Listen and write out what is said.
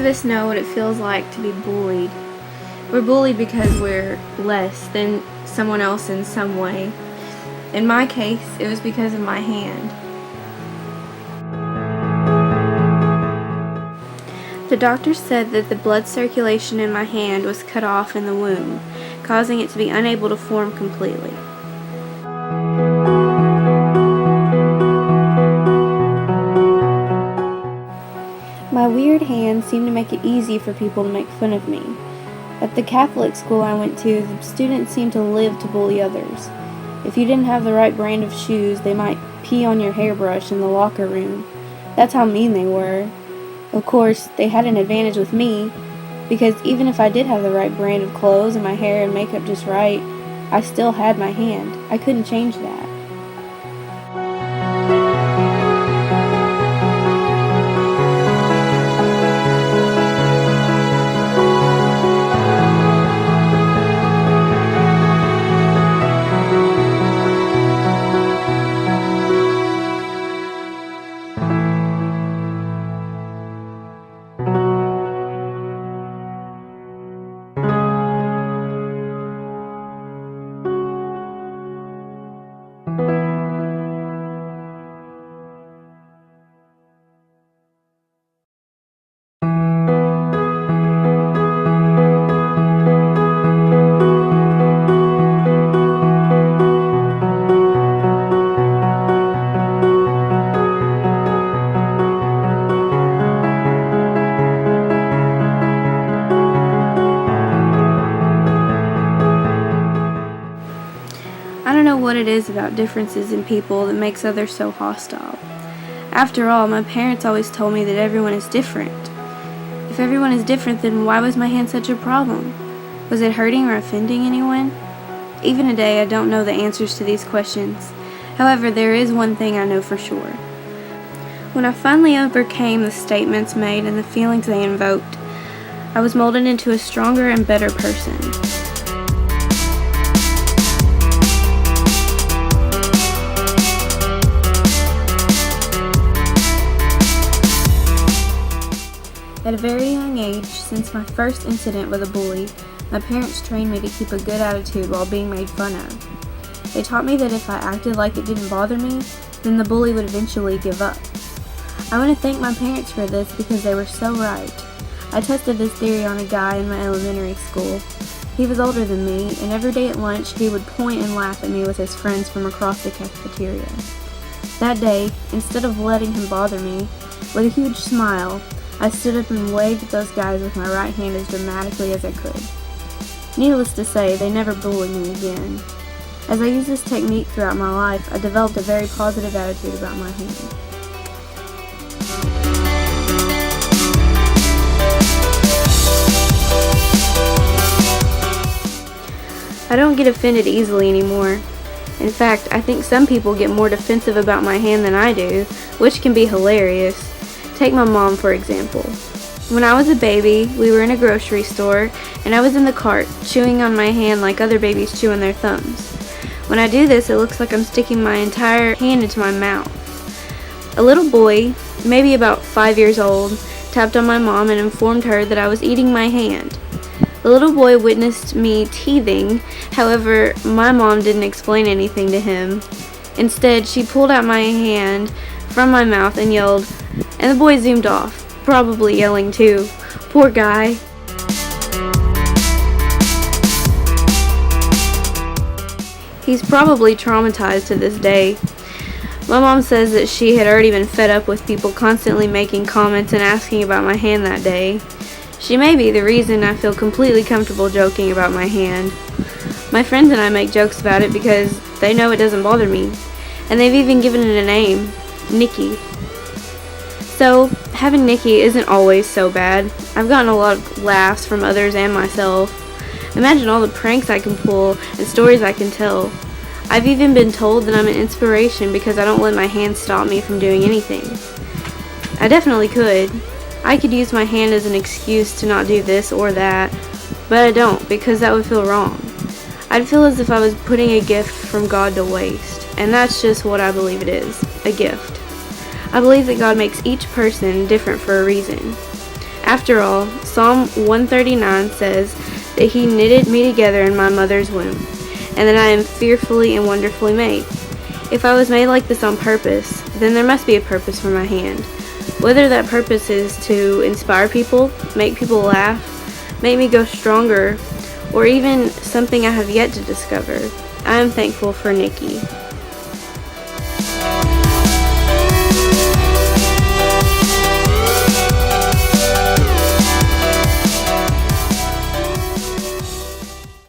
us know what it feels like to be bullied. We're bullied because we're less than someone else in some way. In my case, it was because of my hand. The doctor said that the blood circulation in my hand was cut off in the womb, causing it to be unable to form completely. My weird hand seemed to make it easy for people to make fun of me. At the Catholic school I went to, the students seemed to live to bully others. If you didn't have the right brand of shoes, they might pee on your hairbrush in the locker room. That's how mean they were. Of course, they had an advantage with me, because even if I did have the right brand of clothes and my hair and makeup just right, I still had my hand. I couldn't change that. I don't know what it is about differences in people that makes others so hostile. After all, my parents always told me that everyone is different. If everyone is different, then why was my hand such a problem? Was it hurting or offending anyone? Even today, I don't know the answers to these questions. However, there is one thing I know for sure. When I finally overcame the statements made and the feelings they invoked, I was molded into a stronger and better person. At a very young age, since my first incident with a bully, my parents trained me to keep a good attitude while being made fun of. They taught me that if I acted like it didn't bother me, then the bully would eventually give up. I want to thank my parents for this because they were so right. I tested this theory on a guy in my elementary school. He was older than me, and every day at lunch he would point and laugh at me with his friends from across the cafeteria. That day, instead of letting him bother me, with a huge smile, I stood up and waved at those guys with my right hand as dramatically as I could. Needless to say, they never bullied me again. As I used this technique throughout my life, I developed a very positive attitude about my hand. I don't get offended easily anymore. In fact, I think some people get more defensive about my hand than I do, which can be hilarious. Take my mom, for example. When I was a baby, we were in a grocery store, and I was in the cart, chewing on my hand like other babies chew on their thumbs. When I do this, it looks like I'm sticking my entire hand into my mouth. A little boy, maybe about 5 years old, tapped on my mom and informed her that I was eating my hand. The little boy witnessed me teething, however, my mom didn't explain anything to him. Instead, she pulled out my hand from my mouth and yelled, and the boy zoomed off, probably yelling too. Poor guy. He's probably traumatized to this day. My mom says that she had already been fed up with people constantly making comments and asking about my hand that day. She may be the reason I feel completely comfortable joking about my hand. My friends and I make jokes about it because they know it doesn't bother me, and they've even given it a name, Nicky. So, having Nicky isn't always so bad. I've gotten a lot of laughs from others and myself. Imagine all the pranks I can pull and stories I can tell. I've even been told that I'm an inspiration because I don't let my hand stop me from doing anything. I definitely could. I could use my hand as an excuse to not do this or that, but I don't because that would feel wrong. I'd feel as if I was putting a gift from God to waste, and that's just what I believe it is, a gift. I believe that God makes each person different for a reason. After all, Psalm 139 says that He knitted me together in my mother's womb, and that I am fearfully and wonderfully made. If I was made like this on purpose, then there must be a purpose for my hand. Whether that purpose is to inspire people, make people laugh, make me go stronger, or even something I have yet to discover, I am thankful for Nicky.